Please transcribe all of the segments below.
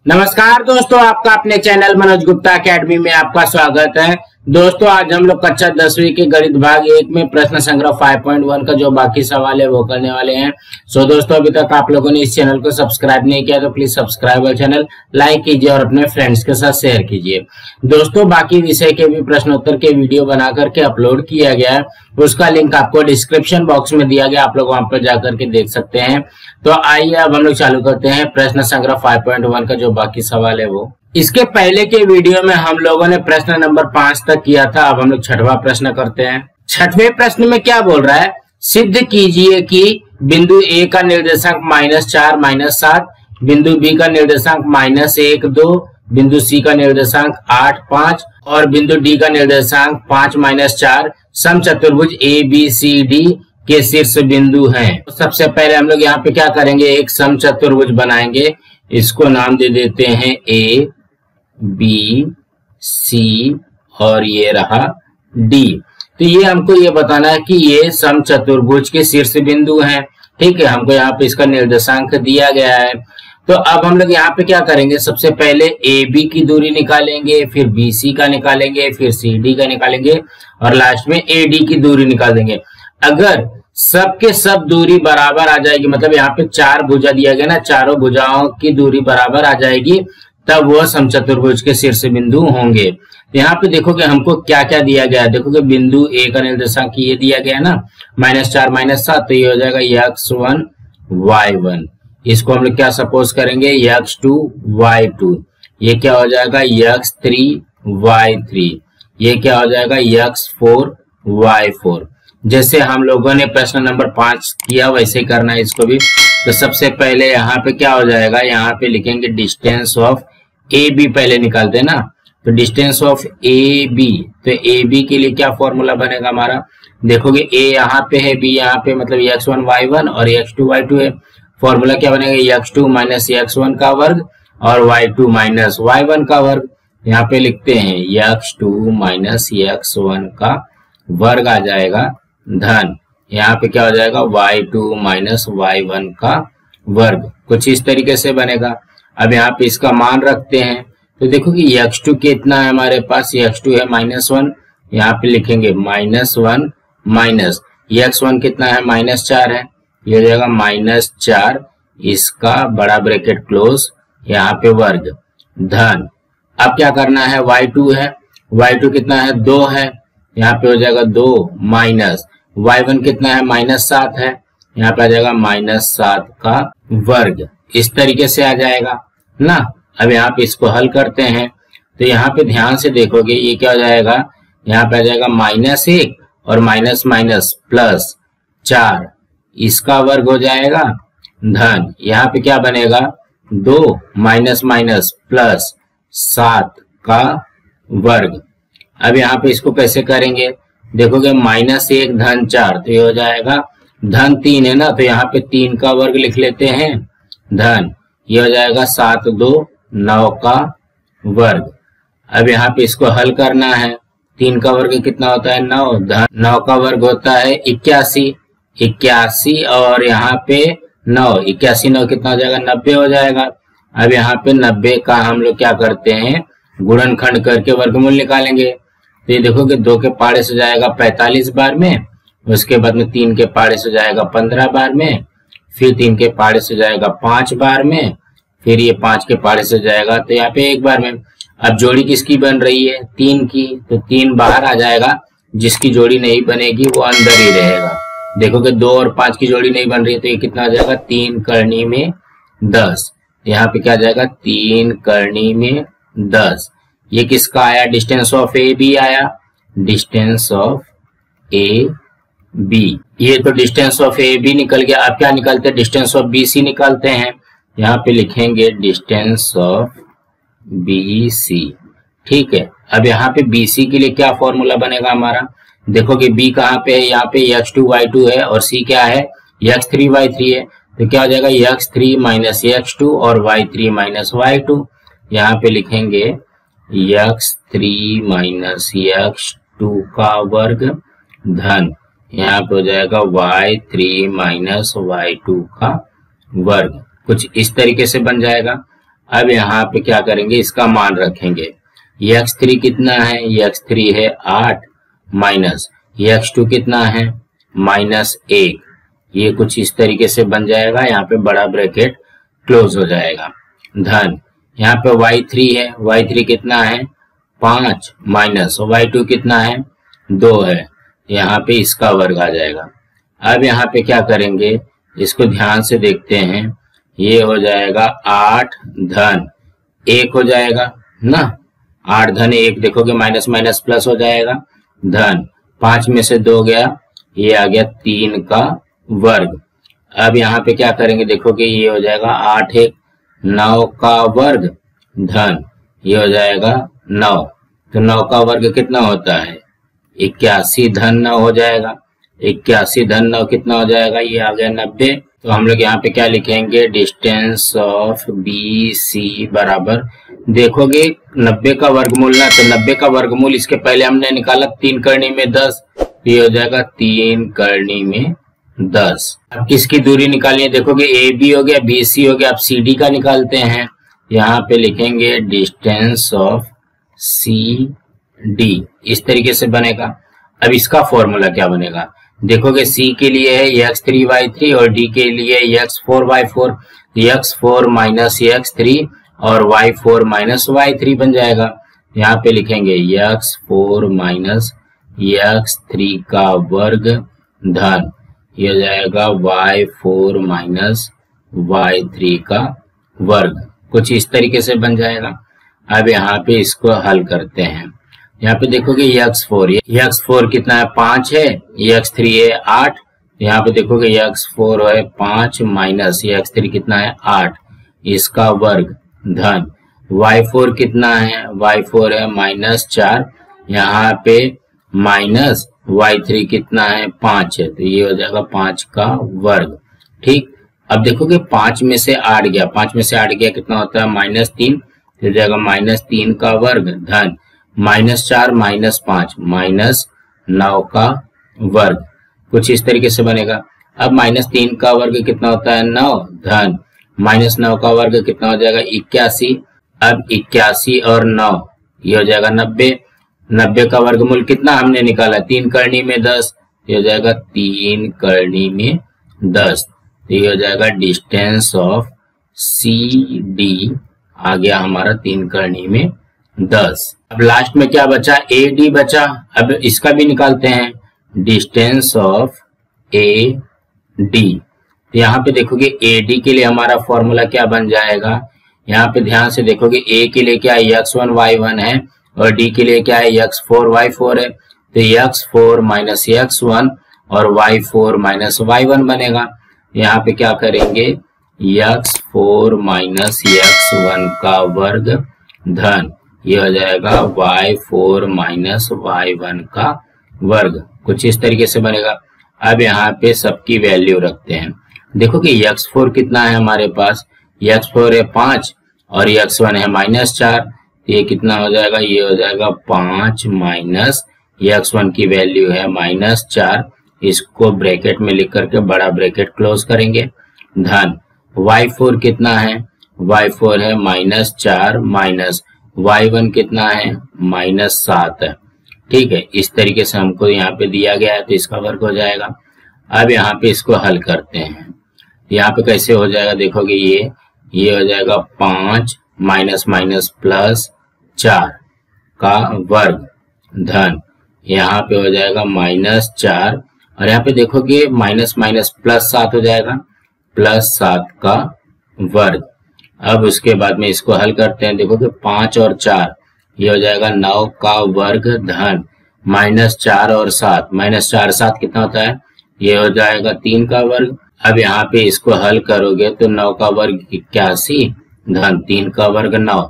नमस्कार दोस्तों, आपका अपने चैनल मनोज गुप्ता अकेडमी में आपका स्वागत है। दोस्तों, आज हम लोग कक्षा 10वीं के गणित भाग 1 में प्रश्न संग्रह 5.1 का जो बाकी सवाल है वो करने वाले हैं। दोस्तों, अभी तक आप लोगों ने इस चैनल को सब्सक्राइब नहीं किया तो प्लीज सब्सक्राइब और चैनल लाइक कीजिए और अपने फ्रेंड्स के साथ शेयर कीजिए। दोस्तों, बाकी विषय के भी प्रश्नोत्तर के वीडियो बना करके अपलोड किया गया है, उसका लिंक आपको डिस्क्रिप्शन बॉक्स में दिया गया, आप लोग वहां पर जाकर के देख सकते हैं। तो आइए अब हम लोग चालू करते हैं प्रश्न संग्रह 5.1 का जो बाकी सवाल है वो। इसके पहले के वीडियो में हम लोगों ने प्रश्न नंबर 5 तक किया था। अब हम लोग छठवां प्रश्न करते हैं। छठवें प्रश्न में क्या बोल रहा है, सिद्ध कीजिए कि बिंदु ए का निर्देशांक -4 -7, बिंदु बी का निर्देशांक -1 2, बिंदु सी का निर्देशांक 8 5 और बिंदु डी का निर्देशांक 5 -4 समचतुर्भुज ABCD के शीर्ष बिंदु हैं। तो सबसे पहले हम लोग यहाँ पे क्या करेंगे, एक समचतुर्भुज बनाएंगे। इसको नाम दे देते हैं A B C और ये रहा D। तो ये हमको ये बताना है कि ये समचतुर्भुज के शीर्ष बिंदु हैं। ठीक है, हमको यहाँ पे इसका निर्देशांक दिया गया है। तो अब हम लोग यहाँ पे क्या करेंगे, सबसे पहले AB की दूरी निकालेंगे, फिर BC का निकालेंगे, फिर CD का निकालेंगे और लास्ट में AD की दूरी निकाल देंगे। अगर सबके सब दूरी बराबर आ जाएगी, मतलब यहाँ पे 4 भुजा दिया गया ना, चारों भुजाओं की दूरी बराबर आ जाएगी, तब वह समचतुर्भुज के शीर्ष बिंदु होंगे। यहाँ पे देखोगे हमको क्या क्या दिया गया है। देखोगे बिंदु ए का निर्देशांक ये दिया गया है ना, -4 -7, तो ये हो जाएगा x1 y1। इसको हम लोग क्या सपोज करेंगे, x2 y2। ये क्या हो जाएगा, x3 y3। ये क्या हो जाएगा, x4 y4। जैसे हम लोगों ने प्रश्न नंबर 5 किया वैसे करना है इसको भी। तो सबसे पहले यहाँ पे क्या हो जाएगा, यहाँ पे लिखेंगे डिस्टेंस ऑफ ए बी, पहले निकालते हैं ना। तो डिस्टेंस ऑफ ए बी, तो ए बी के लिए क्या फॉर्मूला बनेगा हमारा, देखोगे ए यहाँ पे है, बी यहाँ पे, मतलब x1 y1 और x2 y2 है। फॉर्मूला क्या बनेगा, x2 - x1 का वर्ग और y2 - y1 का वर्ग। यहाँ पे लिखते हैं x2 - x1 का वर्ग आ जाएगा धन, यहाँ पे क्या हो जाएगा, y2 - y1 का वर्ग। कुछ इस तरीके से बनेगा। अब यहाँ पे इसका मान रखते हैं। तो देखो कि x2 कितना है हमारे पास, x2 है -1, यहाँ पे लिखेंगे -1 माइनस x1 कितना है, -4 है, ये हो जाएगा -4, इसका बड़ा ब्रैकेट क्लोज, यहाँ पे वर्ग धन। अब क्या करना है, y2 है, y2 कितना है, 2 है, यहाँ पे हो जाएगा 2 माइनस y1 कितना है, -7 है, यहाँ पे आ जाएगा -7 का वर्ग। इस तरीके से आ जाएगा ना। अब यहाँ पे इसको हल करते हैं। तो यहाँ पे ध्यान से देखोगे ये क्या हो जाएगा, यहाँ पे आ जाएगा -1 और माइनस माइनस प्लस 4, इसका वर्ग हो जाएगा धन। यहाँ पे क्या बनेगा, 2 माइनस माइनस प्लस 7 का वर्ग। अब यहाँ पे इसको कैसे करेंगे, देखोगे -1 धन 4, तो ये हो जाएगा धन 3 है ना, तो यहाँ पे 3 का वर्ग लिख लेते हैं धन, ये हो जाएगा 7 2 9 का वर्ग। अब यहाँ पे इसको हल करना है। 3 का वर्ग कितना होता है, 9, धन 9 का वर्ग होता है 81 और यहाँ पे 9, 81 9 कितना हो जाएगा, 90 हो जाएगा। अब यहाँ पे 90 का हम लोग क्या करते हैं, गुणनखंड करके वर्गमूल निकालेंगे। तो ये देखो कि 2 के पाड़े से जाएगा 45 बार में, उसके बाद में 3 के पाड़े से जाएगा 15 बार में, फिर 3 के पाड़े से जाएगा 5 बार में, फिर ये 5 के पाड़े से जाएगा तो यहाँ पे 1 बार में। अब जोड़ी किसकी बन रही है, 3 की, तो 3 बाहर आ जाएगा, जिसकी जोड़ी नहीं बनेगी वो अंदर ही रहेगा। देखो कि 2 और 5 की जोड़ी नहीं बन रही है, तो ये कितना आ जाएगा, 3 करनी में 10। यहाँ पे क्या आ जाएगा, 3 करनी में 10। ये किसका आया, डिस्टेंस ऑफ ए बी आया, डिस्टेंस ऑफ ए बी। ये तो डिस्टेंस ऑफ ए बी निकल गया। अब क्या निकालते हैं, डिस्टेंस ऑफ बी सी निकालते हैं। यहाँ पे लिखेंगे डिस्टेंस ऑफ बी सी। ठीक है, अब यहाँ पे बी सी के लिए क्या फॉर्मूला बनेगा हमारा, देखोगे बी कहाँ पे है, यहाँ पे x2 y2 है और सी क्या है, x3 y3 है। तो क्या हो जाएगा, x3 माइनस x2 और y3 माइनस y2। यहाँ पे लिखेंगे x3 माइनस x2 का वर्ग धन यहाँ पे हो जाएगा y3 माइनस y2 का वर्ग। कुछ इस तरीके से बन जाएगा। अब यहाँ पे क्या करेंगे, इसका मान रखेंगे। x3 कितना है, x3 है 8 माइनस x2 कितना है -1। ये कुछ इस तरीके से बन जाएगा। यहाँ पे बड़ा ब्रैकेट क्लोज हो जाएगा। धन यहाँ पे y3 है, y3 कितना है 5 माइनस y2 कितना है 2 है। यहाँ पे इसका वर्ग आ जाएगा। अब यहाँ पे क्या करेंगे, इसको ध्यान से देखते हैं। ये हो जाएगा 8 धन 1 हो जाएगा ना, 8 धन 1 देखोगे माइनस माइनस प्लस हो जाएगा। धन 5 में से 2 गया, ये आ गया 3 का वर्ग। अब यहाँ पे क्या करेंगे, देखोगे ये हो जाएगा 8 1 9 का वर्ग धन ये हो जाएगा 9। तो 9 का वर्ग कितना होता है 81 धन 9 हो जाएगा। 81 धन 9 कितना हो जाएगा, ये आ गया 90। तो हम लोग यहाँ पे क्या लिखेंगे, डिस्टेंस ऑफ बी सी बराबर, देखोगे 90 का वर्गमूल ना, तो 90 का वर्गमूल इसके पहले हमने निकाला 3 करनी में 10, ये हो जाएगा 3 करनी में 10। अब किसकी दूरी निकालिए, देखोगे ए बी हो गया, बी सी हो गया। अब सी डी का निकालते हैं। यहाँ पे लिखेंगे डिस्टेंस ऑफ सी डी, इस तरीके से बनेगा। अब इसका फॉर्मूला क्या बनेगा, देखोगे सी के लिए है x3 y3 और डी के लिए x4 y4। x4 minus x3 और y4 माइनस y3 बन जाएगा। यहाँ पे लिखेंगे x4 माइनस x3 का वर्ग धन ये हो जाएगा y4 माइनस y3 का वर्ग। कुछ इस तरीके से बन जाएगा। अब यहाँ पे इसको हल करते हैं। यहाँ पे देखोगे x4 कितना है 5 है, x3 है 8। यहाँ पे देखोगे x4 है 5 माइनस x3 कितना है 8, इसका वर्ग धन y4 कितना है, y4 है -4, यहाँ पे माइनस y3 कितना है 5 है, तो ये हो जाएगा 5 का वर्ग। ठीक, अब देखोगे 5 में से 8 गया, 5 में से 8 गया कितना होता है -3, हो जाएगा -3 का वर्ग धन -4 -5 -9 का वर्ग। कुछ इस तरीके से बनेगा। अब -3 का वर्ग कितना होता है 9 धन -9 का वर्ग कितना हो जाएगा 81। अब 81 और 9 ये हो जाएगा 90। 90 का वर्गमूल कितना हमने निकाला 3 करनी में 10, ये हो जाएगा 3 करनी में 10। तो ये हो जाएगा डिस्टेंस ऑफ सी डी आ गया हमारा 3 करनी में 10। अब लास्ट में क्या बचा, ए डी बचा। अब इसका भी निकालते हैं, डिस्टेंस ऑफ ए डी। यहाँ पे देखोगे ए डी के लिए हमारा फॉर्मूला क्या बन जाएगा, यहाँ पे ध्यान से देखोगे ए के लिए क्या है x1 y1 है और डी के लिए क्या है x4 y4 है। तो x4 माइनस x1 और y4 माइनस y1 बनेगा। यहाँ पे क्या करेंगे x4 माइनस x1 का वर्ग धन ये हो जाएगा y4 माइनस y1 का वर्ग। कुछ इस तरीके से बनेगा। अब यहाँ पे सबकी वैल्यू रखते हैं। देखो कि x4 कितना है हमारे पास, x4 है 5 और x1 है -4, ये कितना हो जाएगा, ये हो जाएगा 5 माइनस x1 की वैल्यू है -4, इसको ब्रैकेट में लिख करके बड़ा ब्रैकेट क्लोज करेंगे धन y4 कितना है, y4 है -4 माइनस y1 कितना है -7 है। ठीक है, इस तरीके से हमको यहाँ पे दिया गया है तो इसका वर्ग हो जाएगा। अब यहाँ पे इसको हल करते हैं। यहाँ पे कैसे हो जाएगा, देखोगे ये हो जाएगा 5 माइनस माइनस प्लस 4 का वर्ग धन यहाँ पे हो जाएगा -4 और यहाँ पे देखोगे माइनस माइनस प्लस 7 हो जाएगा, +7 का वर्ग। अब उसके बाद में इसको हल करते हैं। देखोगे 5 और 4 ये हो जाएगा 9 का वर्ग धन -4 और 7, -4 7 कितना होता है, ये हो जाएगा 3 का वर्ग। अब यहाँ पे इसको हल करोगे तो 9 का वर्ग 81 धन 3 का वर्ग 9,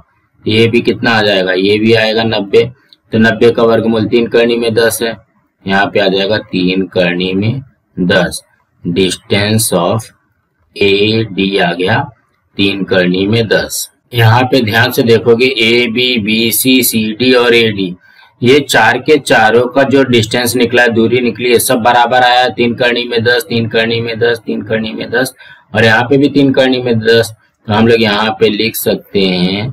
ये भी कितना आ जाएगा, ये भी आएगा 90। तो 90 का वर्गमूल 3 करनी में 10 है, यहाँ पे आ जाएगा 3 करनी में 10। डिस्टेंस ऑफ ए डी आ गया 3 करनी में 10। यहाँ पे ध्यान से देखोगे A B B C C D और ए डी, ये 4 के चारों का जो डिस्टेंस निकला, दूरी निकली, ये सब बराबर आया। 3 करनी में 10, 3 करनी में 10, 3 करनी में 10, और यहाँ पे भी 3 करनी में 10। तो हम लोग यहाँ पे लिख सकते हैं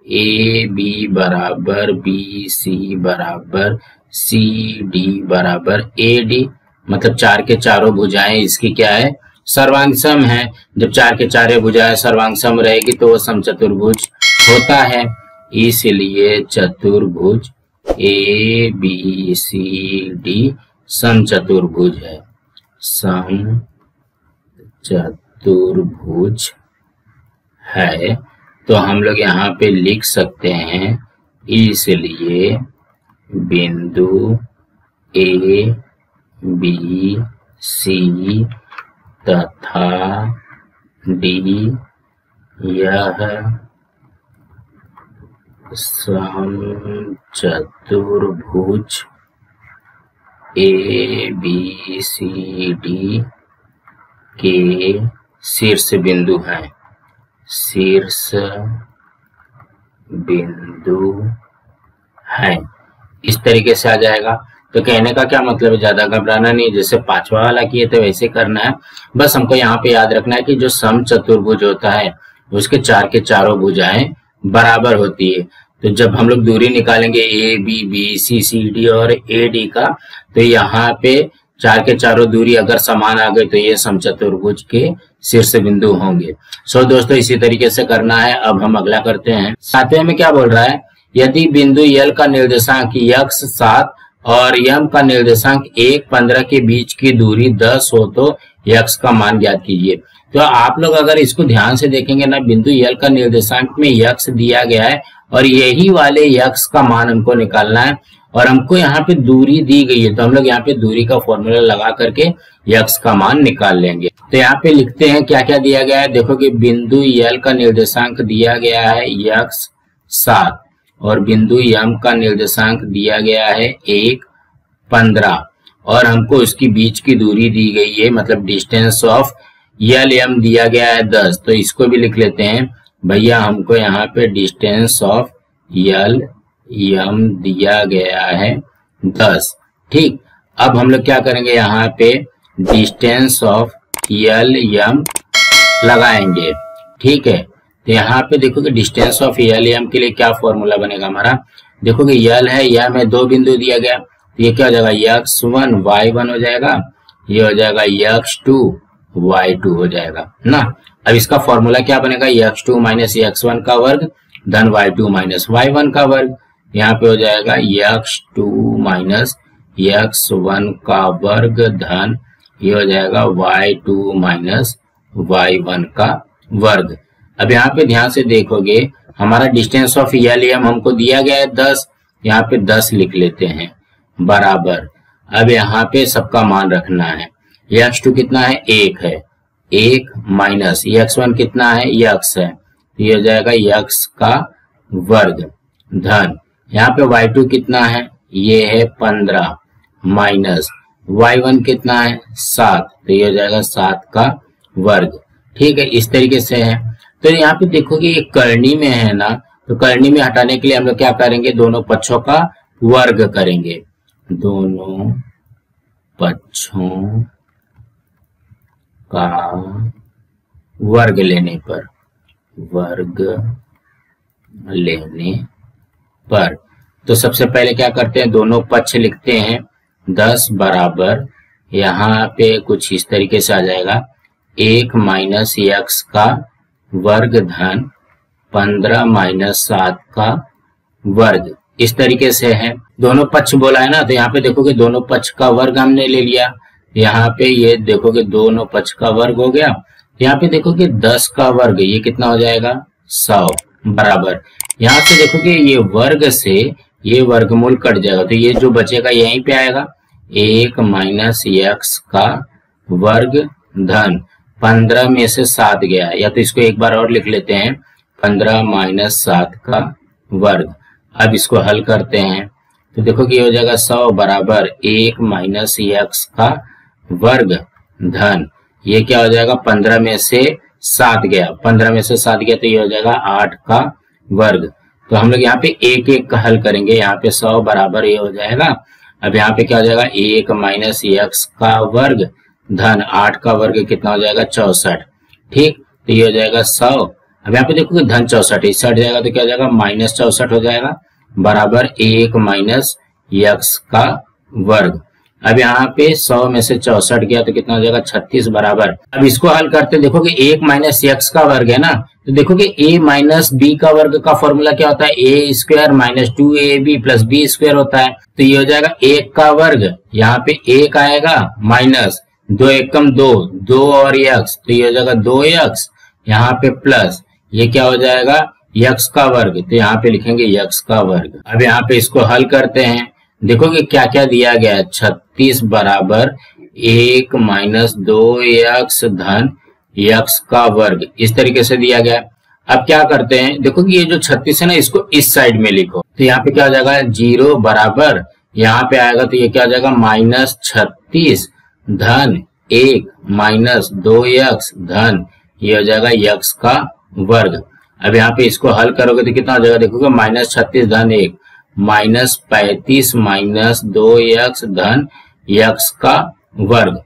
ए बी बराबर बी सी बराबर सी डी बराबर ए डी। मतलब 4 के चारों भुजाएं इसकी क्या है, सर्वांग सम है। जब 4 के चारों भुजाएं सर्वांग सम रहेगी तो वो समचतुर्भुज होता है। इसलिए चतुर्भुज ए बी सी डी समचतुर्भुज है, समचतुर्भुज है। तो हम लोग यहाँ पे लिख सकते हैं, इसलिए बिंदु ए बी सी तथा डी यह समचतुर्भुज ए बी सी डी के शीर्ष बिंदु हैं, शीर्ष बिंदु है। इस तरीके से आ जाएगा। तो कहने का क्या मतलब है, ज्यादा घबराना नहीं, जैसे 5वां वाला किए थे वैसे करना है। बस हमको यहाँ पे याद रखना है कि जो समचतुर्भुज होता है उसके 4 के चारों भुजाएं बराबर होती है। तो जब हम लोग दूरी निकालेंगे A B B C C D और ए डी का, तो यहाँ पे 4 के चारों दूरी अगर समान आ गए तो ये समचतुर्भुज के शीर्ष बिंदु होंगे। सो दोस्तों इसी तरीके से करना है। अब हम अगला करते हैं। 7वें में क्या बोल रहा है, यदि बिंदु यल का निर्देशांक x 7 और m का निर्देशांक 1 15 के बीच की दूरी 10 हो तो x का मान ज्ञात कीजिए। तो आप लोग अगर इसको ध्यान से देखेंगे ना, बिंदु यल का निर्देशांक में x दिया गया है और यही वाले x का मान हमको निकालना है, और हमको यहाँ पे दूरी दी गई है। तो हम लोग यहाँ पे दूरी का फॉर्मूला लगा करके x का मान निकाल लेंगे। तो यहाँ पे लिखते हैं क्या क्या दिया गया है। देखो कि बिंदु यल का निर्देशांक दिया गया है x 7 और बिंदु m का निर्देशांक दिया गया है 1 15 और हमको उसकी बीच की दूरी दी गई है, मतलब डिस्टेंस ऑफ यल m दिया गया है 10। तो इसको भी लिख लेते हैं भैया, हमको यहाँ पे डिस्टेंस ऑफ यल m दिया गया है 10। ठीक, अब हम लोग क्या करेंगे, यहाँ पे डिस्टेंस ऑफ यल m लगाएंगे। ठीक है, तो यहाँ पे देखो कि डिस्टेंस ऑफ यल m के लिए क्या फॉर्मूला बनेगा हमारा। देखो कि यल है, m है, 2 बिंदु दिया गया, तो ये क्या हो जाएगा x1 y1 हो जाएगा, ये हो जाएगा x2 y2 हो जाएगा ना। अब इसका फॉर्मूला क्या बनेगा, x2 माइनस x1 का वर्ग धन y2 माइनस y1 का वर्ग। यहाँ पे हो जाएगा x2 माइनस x1 का वर्ग धन ये हो जाएगा y2 माइनस y1 का वर्ग। अब यहाँ पे ध्यान से देखोगे, हमारा डिस्टेंस ऑफ यल m हमको दिया गया है 10, यहाँ पे 10 लिख लेते हैं बराबर। अब यहाँ पे सबका मान रखना है। x2 कितना है, 1 है, 1 माइनस x1 कितना है, x है, ये हो जाएगा x का वर्ग धन यहाँ पे y2 कितना है, ये है 15 माइनस y1 कितना है 7, तो ये हो जाएगा 7 का वर्ग। ठीक है, इस तरीके से है। तो यहाँ पे देखोगे ये करनी में है ना, तो करनी में हटाने के लिए हम लोग क्या करेंगे, दोनों पक्षों का वर्ग करेंगे। दोनों पक्षों का वर्ग लेने पर, वर्ग लेने पर तो सबसे पहले क्या करते हैं, दोनों पक्ष लिखते हैं 10 बराबर, यहाँ पे कुछ इस तरीके से आ जाएगा 1 माइनस x का वर्ग धन 15 माइनस 7 का वर्ग। इस तरीके से है, दोनों पक्ष बोला है ना, तो यहाँ पे देखोगे दोनों पक्ष का वर्ग हमने ले लिया। यहाँ पे ये देखोगे दोनों पक्ष का वर्ग हो गया। यहाँ पे देखोगे 10 का वर्ग, ये कितना हो जाएगा 100 बराबर। यहाँ से देखोगे ये वर्ग से ये वर्गमूल कट जाएगा, तो ये जो बचेगा यहीं पे आएगा 1 माइनस x का वर्ग धन 15 में से 7 गया, या तो इसको एक बार और लिख लेते हैं 15 माइनस 7 का वर्ग। अब इसको हल करते हैं तो देखो कि ये हो जाएगा 100 बराबर 1 माइनस x का वर्ग धन ये क्या हो जाएगा 15 में से 7 गया, 15 में से 7 गया तो ये हो जाएगा 8 का वर्ग। तो हम लोग यहाँ पे एक एक का हल करेंगे। यहाँ पे 100 बराबर ये हो जाएगा। अब यहाँ पे क्या हो जाएगा, 1 माइनस x का वर्ग धन 8 का वर्ग कितना हो जाएगा, 64। ठीक, तो ये हो जाएगा 100। अब यहाँ पे देखोगे धन 64 इससे हट जाएगा तो क्या हो जाएगा, माइनस 64 हो जाएगा बराबर 1 माइनस x का वर्ग। अब यहाँ पे 100 में से 64 गया तो कितना हो जाएगा, 36 बराबर। अब इसको हल करते देखोगे 1 माइनस x का वर्ग है ना, तो देखोगे a माइनस b का वर्ग का फॉर्मूला क्या होता है, a square minus 2ab plus b square होता है। तो ये हो जाएगा 1 का वर्ग, यहाँ पे 1 आएगा माइनस 2 एकम 2, 2 और x, तो ये हो जाएगा 2x, यहाँ पे प्लस ये क्या हो जाएगा, x का वर्ग, तो यहाँ पे लिखेंगे x का वर्ग। अब यहाँ पे इसको हल करते हैं, देखोगे क्या क्या दिया गया है, 36 बराबर 1 माइनस 2x धन x का वर्ग, इस तरीके से दिया गया। अब क्या करते हैं, देखो कि ये जो 36 है ना, इसको इस साइड में लिखो, तो यहाँ पे क्या हो जाएगा, 0 बराबर यहाँ पे आएगा तो ये क्या हो जाएगा, माइनस 36 धन 1 माइनस 2x धन ये हो जाएगा x का वर्ग। अब यहाँ पे इसको हल करोगे तो कितना हो जाएगा, देखोगे माइनस 36 धन 1 माइनस 35 माइनस 2x धन x का वर्ग।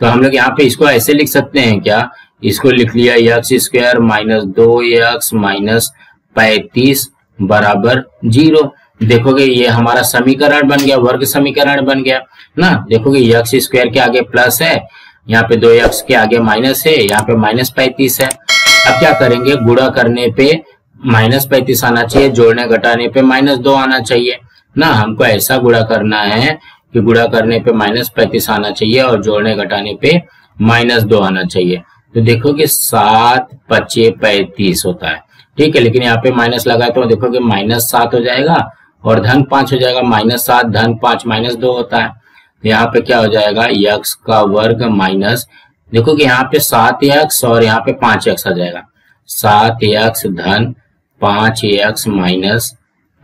तो हम लोग यहाँ पे इसको ऐसे लिख सकते हैं क्या, इसको लिख लिया x square minus 2x minus 35 बराबर 0। देखोगे ये हमारा समीकरण बन गया, वर्ग समीकरण बन गया ना। देखोगे x स्क्वायर के आगे प्लस है, यहाँ पे 2x के आगे माइनस है, यहाँ पे माइनस 35 है। अब क्या करेंगे, गुणा करने पे माइनस 35 आना चाहिए, जोड़ने घटाने पे माइनस 2 आना चाहिए ना। हमको ऐसा गुणा करना है कि गुणा करने पे माइनस 35 आना चाहिए और जोड़ने घटाने पे माइनस 2 आना चाहिए। तो देखोगे 7 पचे 35 होता है, ठीक है, लेकिन यहाँ पे माइनस लगा तो देखोगे माइनस 7 हो जाएगा और धन 5 हो जाएगा, माइनस 7 धन 5 माइनस 2 होता है। तो यहाँ पे क्या हो जाएगा, x का वर्ग माइनस, देखोगे यहाँ पे 7x और यहाँ पे 5x आ जाएगा, 7x धन 5x माइनस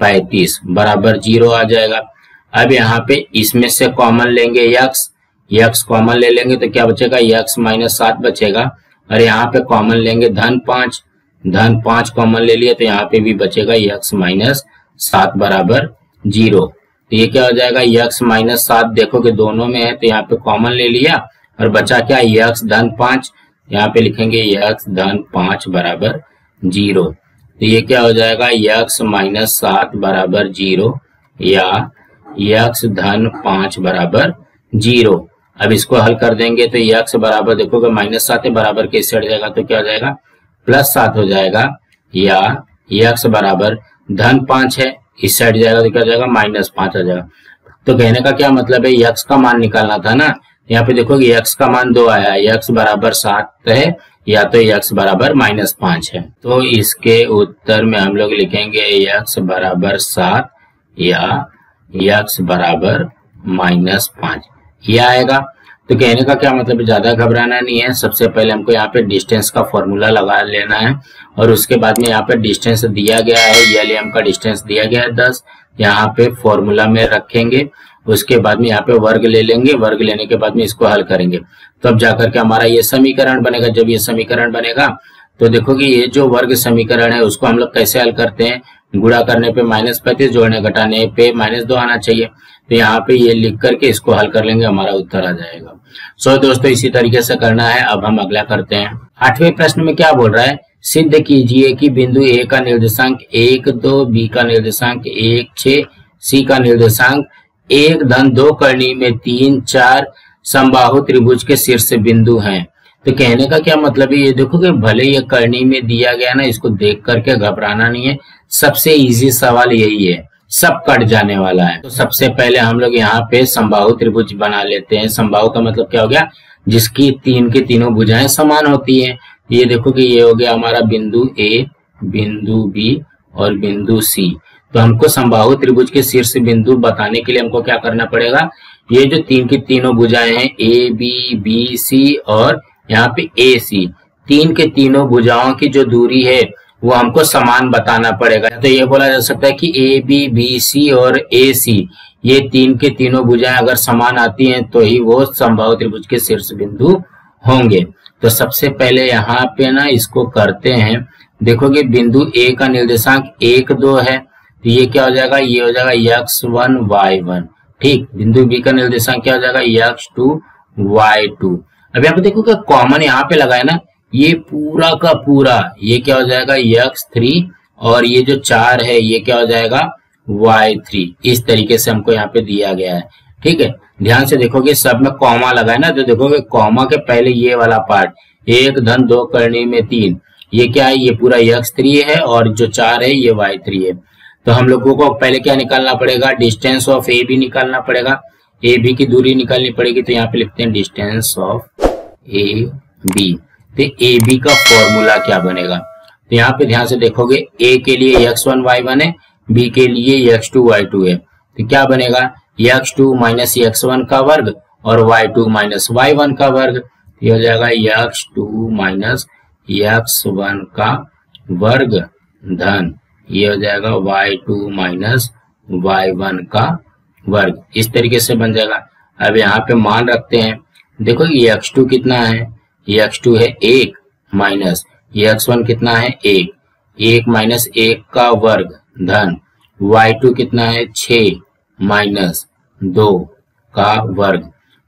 35 बराबर 0 आ जाएगा। अब यहाँ पे इसमें से कॉमन लेंगे x कॉमन ले लेंगे तो क्या बचेगा, x माइनस 7 बचेगा, और यहाँ पे कॉमन लेंगे धन 5 कॉमन ले लिए तो यहाँ पे भी बचेगा x माइनस 7 बराबर 0। तो ये क्या हो जाएगा, x माइनस 7 देखोगे दोनों में है तो यहाँ पे कॉमन ले लिया और बचा क्या, x धन 5, यहाँ पे लिखेंगे x धन 5 बराबर 0। तो ये क्या हो जाएगा, x माइनस 7 बराबर 0 या x धन 5 बराबर 0। अब इसको हल कर देंगे तो x बराबर देखोगे माइनस 7 बराबर के इससे हट जाएगा तो क्या हो जाएगा, प्लस 7 हो जाएगा, या x बराबर धन 5 है, इससे हट जाएगा तो क्या हो जाएगा, माइनस 5 हो जाएगा। तो कहने का क्या मतलब है, x का मान निकालना था ना। यहाँ पे देखोगे x का मान 2 आया, x बराबर 7 है या तो x बराबर माइनस 5 है। तो इसके उत्तर में हम लोग लिखेंगे x बराबर 7 या x बराबर माइनस 5, ये आएगा। तो कहने का क्या मतलब है, ज्यादा घबराना नहीं है। सबसे पहले हमको यहाँ पे डिस्टेंस का फॉर्मूला लगा लेना है और उसके बाद में यहाँ पे डिस्टेंस दिया गया है, एलएम का डिस्टेंस दिया गया है 10, यहाँ पे फॉर्मूला में रखेंगे। उसके बाद में यहाँ पे वर्ग ले लेंगे, वर्ग लेने के बाद में इसको हल करेंगे तब तो जाकर के हमारा ये समीकरण बनेगा। जब ये समीकरण बनेगा तो देखोगे ये जो वर्ग समीकरण है उसको हम लोग कैसे हल करते हैं, गुणा करने पे माइनस 35, जोड़ने घटाने पे माइनस 2 आना चाहिए। तो यहाँ पे ये लिख करके इसको हल कर लेंगे, हमारा उत्तर आ जाएगा। सो दोस्तों इसी तरीके से करना है। अब हम अगला करते हैं। 8वें प्रश्न में क्या बोल रहा है, सिद्ध कीजिए कि बिंदु ए का निर्देशांक 1, 2, बी का निर्देशांक 1, 6, सी का निर्देशांक 1 धन 2 करनी में 3, 4 समबाहु त्रिभुज के शीर्ष बिंदु हैं। तो कहने का क्या मतलब है, ये देखोगे भले ये करनी में दिया गया ना, इसको देख करके घबराना नहीं है। सबसे इजी सवाल यही है, सब कट जाने वाला है। तो सबसे पहले हम लोग यहाँ पे समबाहु त्रिभुज बना लेते हैं। समबाहु का मतलब क्या हो गया, जिसकी तीन की तीनों भुजाएं समान होती हैं। ये देखो कि ये हो गया हमारा बिंदु ए, बिंदु बी और बिंदु सी। तो हमको समबाहु त्रिभुज के शीर्ष बिंदु बताने के लिए हमको क्या करना पड़ेगा, ये जो तीन की तीनों भुजाएं हैं ए बी सी और यहाँ पे ए सी, तीन के तीनों भुजाओं की जो दूरी है वो हमको समान बताना पड़ेगा। तो ये बोला जा सकता है कि ए बी सी और ए सी ये तीन के तीनों भुजाएं अगर समान आती हैं तो ही वो समबाहु त्रिभुज के शीर्ष बिंदु होंगे। तो सबसे पहले यहाँ पे ना इसको करते हैं। देखोगे बिंदु ए का निर्देशांक 1 2 है, तो ये क्या हो जाएगा, ये हो जाएगा x1 y1। ठीक, बिंदु बी का निर्देशांक क्या हो जाएगा, x2 y2। अब यहाँ पे देखोगे कॉमन यहाँ पे लगा है ना, ये पूरा का पूरा ये क्या हो जाएगा x3, और ये जो 4 है ये क्या हो जाएगा y3। इस तरीके से हमको यहाँ पे दिया गया है। ठीक है, ध्यान से देखोगे सब में कॉमा लगा है ना, तो देखोगे कॉमा के पहले ये वाला पार्ट 1 धन 2 करनी में 3, ये क्या है, ये पूरा x3 है, और जो 4 है ये y3 है। तो हम लोगों को पहले क्या निकालना पड़ेगा, डिस्टेंस ऑफ ए बी निकालना पड़ेगा, ए बी की दूरी निकालनी पड़ेगी। तो यहाँ पे लिखते हैं डिस्टेंस ऑफ ए बी। तो ए बी का फॉर्मूला क्या बनेगा, तो यहाँ पे ध्यान से देखोगे ए के लिए x1 y1 है, बी के लिए x2 y2 है। तो क्या बनेगा, x2 माइनस x1 का वर्ग और y2 माइनस y1 का वर्ग। ये हो जाएगा x2 माइनस x1 का वर्ग धन ये हो जाएगा y2 माइनस y1 का वर्ग। इस तरीके से बन जाएगा। अब यहाँ पे मान रखते हैं, देखो ये x2 कितना है, ये x2 है 1 माइनस ये x1 कितना है 1, 1 माइनस 1 का वर्ग धन y2 कितना है 6 माइनस 2 का वर्ग।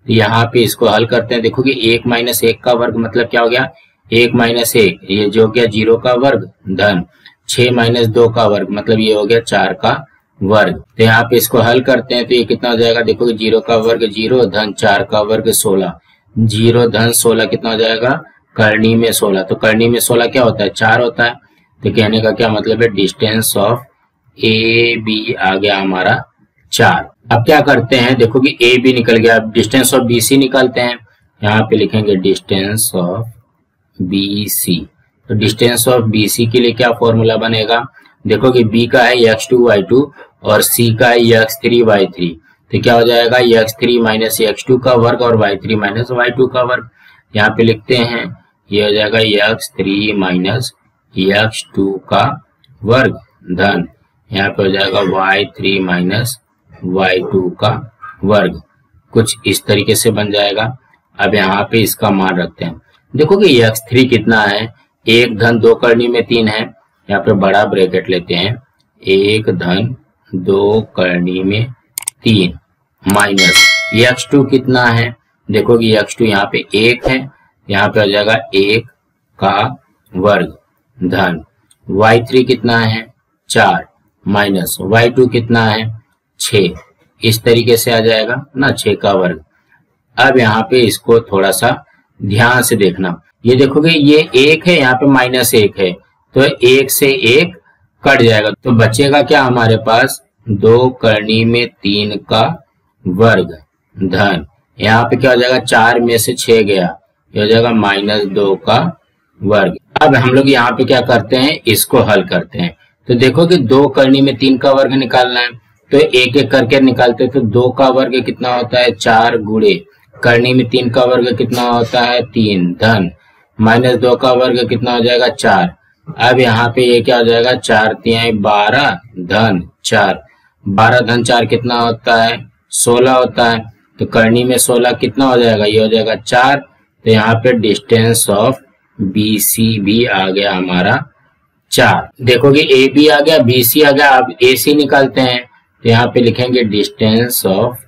तो यहाँ पे इसको हल करते हैं, देखोगे 1 माइनस 1 का वर्ग मतलब क्या हो गया, 1 माइनस 1 ये जो हो गया 0 का वर्ग धन 6 माइनस 2 का वर्ग मतलब ये हो गया 4 का वर्ग। तो यहाँ पे इसको हल करते हैं तो ये कितना हो जाएगा, देखोगे 0 का वर्ग 0 धन 4 का वर्ग 16, 0 धन 16 कितना हो जाएगा, करनी में 16। तो करनी में 16 क्या होता है, 4 होता है। तो कहने का क्या मतलब है, डिस्टेंस ऑफ ए बी आ गया हमारा 4। अब क्या करते हैं, देखोगे ए बी निकल गया, अब डिस्टेंस ऑफ बी सी निकालते हैं। यहाँ पे लिखेंगे डिस्टेंस ऑफ बी सी। तो डिस्टेंस ऑफ बी सी के लिए क्या फॉर्मूला बनेगा, देखोगे बी का है x2 y2 और सी का है x3 y3। तो क्या हो जाएगा, x3 माइनस x2 का वर्ग और y3 माइनस y2 का वर्ग। यहाँ पे लिखते हैं ये हो जाएगा x3 माइनस x2 का वर्ग धन यहाँ पे हो जाएगा y3 माइनस y2 का वर्ग। कुछ इस तरीके से बन जाएगा। अब यहाँ पे इसका मान रखते हैं, देखोगे x3 कितना है, 1 धन 2 करनी में 3 है, यहाँ पे बड़ा ब्रैकेट लेते हैं, 1 धन 2 करनी में 3 माइनस x2 कितना है, देखोगे x2 यहाँ पे 1 है, यहाँ पे हो जाएगा 1 का वर्ग धन y3 कितना है 4 माइनस y2 कितना है 6। इस तरीके से आ जाएगा ना, 6 का वर्ग। अब यहाँ पे इसको थोड़ा सा ध्यान से देखना, ये देखोगे ये 1 है, यहाँ पे माइनस 1 है, तो 1 से 1 कट जाएगा, तो बचेगा क्या हमारे पास 2 करनी में 3 का वर्ग धन यहाँ पे क्या हो जाएगा, 4 में से 6 गया, ये हो जाएगा माइनस 2 का वर्ग। अब हम लोग यहाँ पे क्या करते हैं, इसको हल करते हैं। तो देखो कि 2 करनी में 3 का वर्ग निकालना है, तो एक एक करके निकालते हैं। तो 2 का वर्ग कितना होता है 4 गुणे करनी में 3 का वर्ग कितना होता है 3 धन माइनस 2 का वर्ग कितना हो जाएगा 4। अब यहाँ पे ये क्या हो जाएगा 4 तिहाई 12 धन 4, 12 धन 4 कितना होता है 16 होता है। तो करनी में 16 कितना हो जाएगा, ये हो जाएगा 4। तो यहाँ पे डिस्टेंस ऑफ बी सी भी आ गया हमारा 4। देखोगे ए बी आ गया, बी सी आ गया। अब ए सी निकालते हैं, तो यहाँ पे लिखेंगे डिस्टेंस ऑफ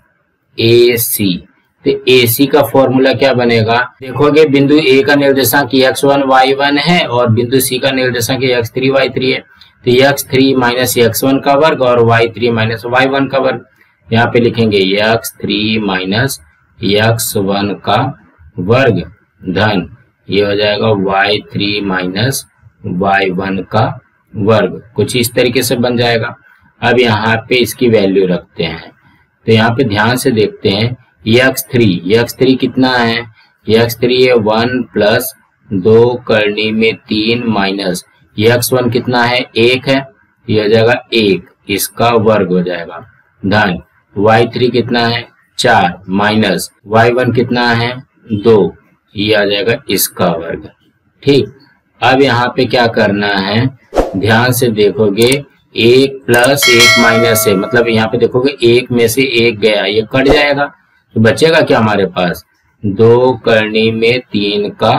ए सी। तो ए सी का फॉर्मूला क्या बनेगा, देखोगे बिंदु ए का निर्देशांक x1 y1 है और बिंदु सी का निर्देशांक x3 y3 है। तो x3 माइनस x1 का वर्ग और y3 माइनस y1 का वर्ग। यहाँ पे लिखेंगे x3 माइनस x1 का वर्ग धन ये हो जाएगा y3 माइनस y1 का वर्ग। कुछ इस तरीके से बन जाएगा। अब यहाँ पे इसकी वैल्यू रखते हैं, तो यहाँ पे ध्यान से देखते हैं x3 कितना है, x3 है 1 प्लस 2 करनी में 3 माइनस x1 कितना है 1 है, ये हो जाएगा 1, इसका वर्ग हो जाएगा धन y3 कितना है 4 माइनस y1 कितना है 2, ये आ जाएगा इसका वर्ग। ठीक, अब यहाँ पे क्या करना है, ध्यान से देखोगे 1 प्लस 1 माइनस है, मतलब यहाँ पे देखोगे 1 में से 1 गया, ये कट जाएगा। तो बचेगा क्या हमारे पास 2 करनी में 3 का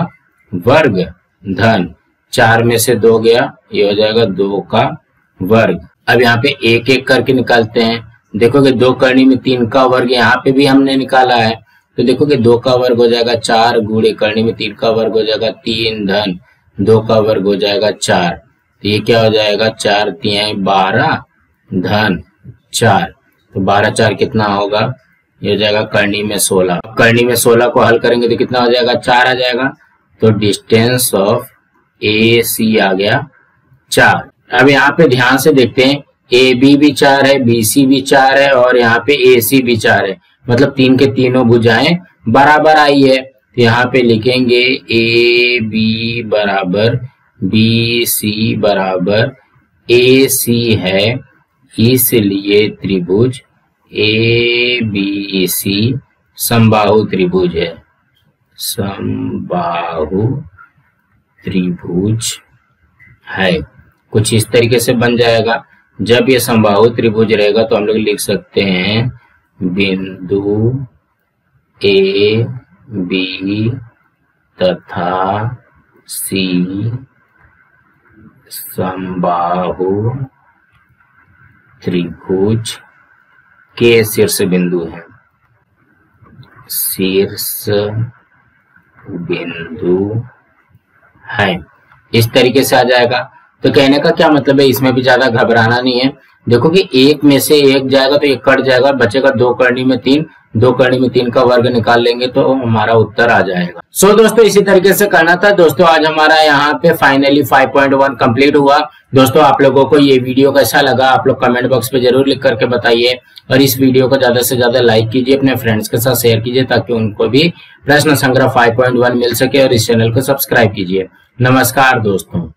वर्ग धन 4 में से 2 गया, ये हो जाएगा 2 का वर्ग। अब यहाँ पे एक एक करके निकालते हैं। देखोगे 2 करनी में 3 का वर्ग यहाँ पे भी हमने निकाला है, तो देखोगे 2 का वर्ग हो जाएगा 4 गुणे करनी में 3 का वर्ग हो जाएगा 3 धन 2 का वर्ग हो जाएगा 4। तो ये क्या हो जाएगा 4 3 12 धन 4। तो 12 4 कितना होगा, ये हो जाएगा करनी में 16। करनी में 16 को हल करेंगे तो कितना हो जाएगा 4 आ जाएगा। तो डिस्टेंस ऑफ ए सी आ गया 4। अब यहाँ पे ध्यान से देखते हैं, ए बी भी 4 है, बी सी भी 4 है और यहाँ पे ए सी भी 4 है, मतलब 3 के तीनों भुजाएं बराबर आई है। तो यहाँ पे लिखेंगे ए बी बराबर बी सी बराबर ए सी है, इसलिए त्रिभुज ए बी सी समबाहु त्रिभुज है। समबाहु त्रिभुज है। कुछ इस तरीके से बन जाएगा। जब ये समबाहु त्रिभुज रहेगा तो हम लोग लिख सकते हैं बिंदु ए बी तथा सी समबाहु त्रिभुज के शीर्ष बिंदु है। शीर्ष बिंदु है, इस तरीके से आ जाएगा। तो कहने का क्या मतलब है, इसमें भी ज्यादा घबराना नहीं है। देखो कि एक में से एक जाएगा तो एक कट जाएगा, बचेगा 2 करनी में 3, 2 करनी में 3 का वर्ग निकाल लेंगे तो हमारा उत्तर आ जाएगा। सो दोस्तों इसी तरीके से करना था। दोस्तों आज हमारा यहाँ पे फाइनली 5.1 कंप्लीट हुआ। दोस्तों आप लोगों को ये वीडियो कैसा लगा आप लोग कमेंट बॉक्स पे जरूर लिख करके बताइए, और इस वीडियो को ज्यादा से ज्यादा लाइक कीजिए, अपने फ्रेंड्स के साथ शेयर कीजिए ताकि उनको भी प्रश्न संग्रह 5.1 मिल सके, और इस चैनल को सब्सक्राइब कीजिए। नमस्कार दोस्तों।